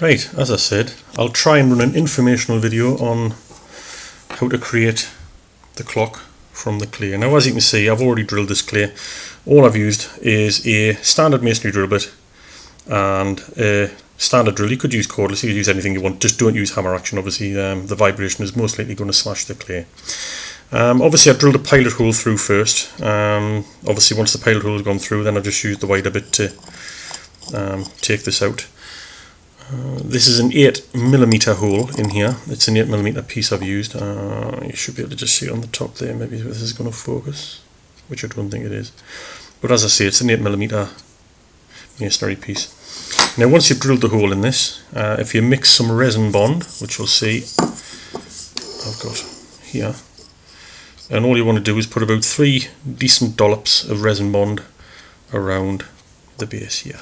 Right, as I said, I'll try and run an informational video on how to create the clock from the clay. Now, as you can see, I've already drilled this clay. All I've used is a standard masonry drill bit and a standard drill. You could use cordless, you could use anything you want, just don't use hammer action. Obviously the vibration is most likely going to smash the clay. Obviously I drilled a pilot hole through first. Obviously once the pilot hole has gone through, then I just used the wider bit to take this out. This is an 8mm hole in here. It's an 8mm piece I've used. You should be able to just see it on the top there. Maybe this is going to focus, which I don't think it is. But as I say, it's an 8mm masonry piece. Now once you've drilled the hole in this, if you mix some resin bond, which you'll see I've got here, and all you want to do is put about 3 decent dollops of resin bond around the base here.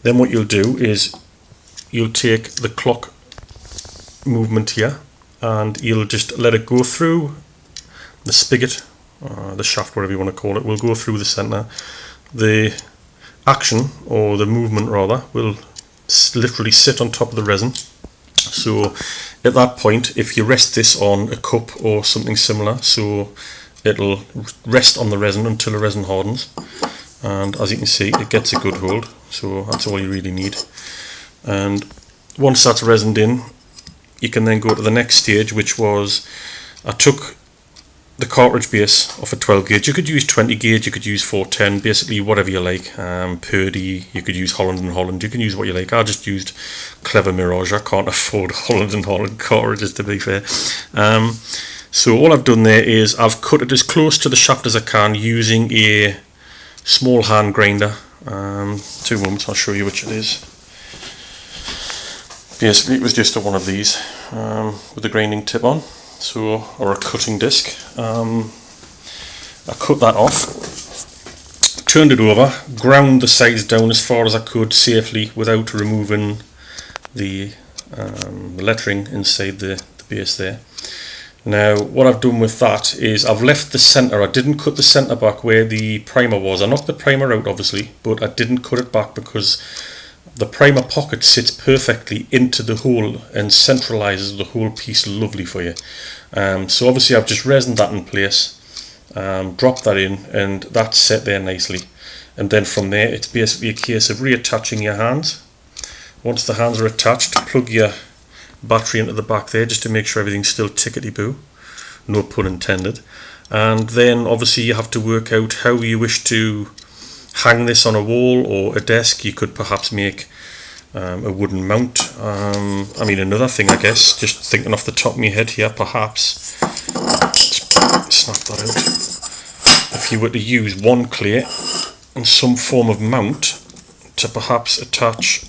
Then what you'll do is you'll take the clock movement here and you'll just let it go through the spigot, the shaft, whatever you want to call it, will go through the centre. The action, or the movement rather, will literally sit on top of the resin. So at that point, if you rest this on a cup or something similar, so it'll rest on the resin until the resin hardens, and as you can see it gets a good hold. So that's all you really need. And once that's resined in, you can then go to the next stage, which was I took the cartridge base off a 12 gauge. You could use 20 gauge, you could use 410, basically whatever you like. Purdy, you could use Holland and Holland, you can use what you like. I just used Clever Mirage. I can't afford Holland and Holland cartridges, to be fair. So all I've done there is I've cut it as close to the shaft as I can using a small hand grinder. 2 moments, I'll show you which it is. Basically it was just one of these with a grinding tip on, so, or a cutting disc. I cut that off, turned it over, ground the sides down as far as I could safely without removing the lettering inside the base there. Now what I've done with that is I've left the centre. I didn't cut the centre back where the primer was. I knocked the primer out obviously, but I didn't cut it back because the primer pocket sits perfectly into the hole and centralises the whole piece lovely for you. So obviously I've just resined that in place, dropped that in, and that's set there nicely. And then from there it's basically a case of reattaching your hands. Once the hands are attached, plug your battery into the back there just to make sure everything's still tickety-boo, no pun intended. And then obviously you have to work out how you wish to hang this on a wall or a desk. You could perhaps make a wooden mount. I mean, another thing, I guess, just thinking off the top of my head here, perhaps snap that out, if you were to use one clay and some form of mount to perhaps attach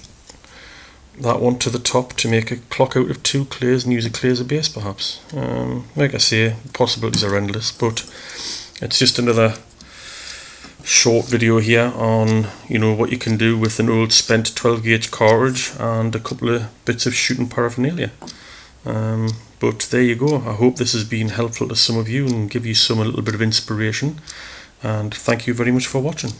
that one to the top to make a clock out of 2 clays and use a clay as a base perhaps. Like I say, possibilities are endless, but it's just another short video here on, you know, what you can do with an old spent 12 gauge cartridge and a couple of bits of shooting paraphernalia. But there you go. I hope this has been helpful to some of you and give you some a little bit of inspiration, and thank you very much for watching.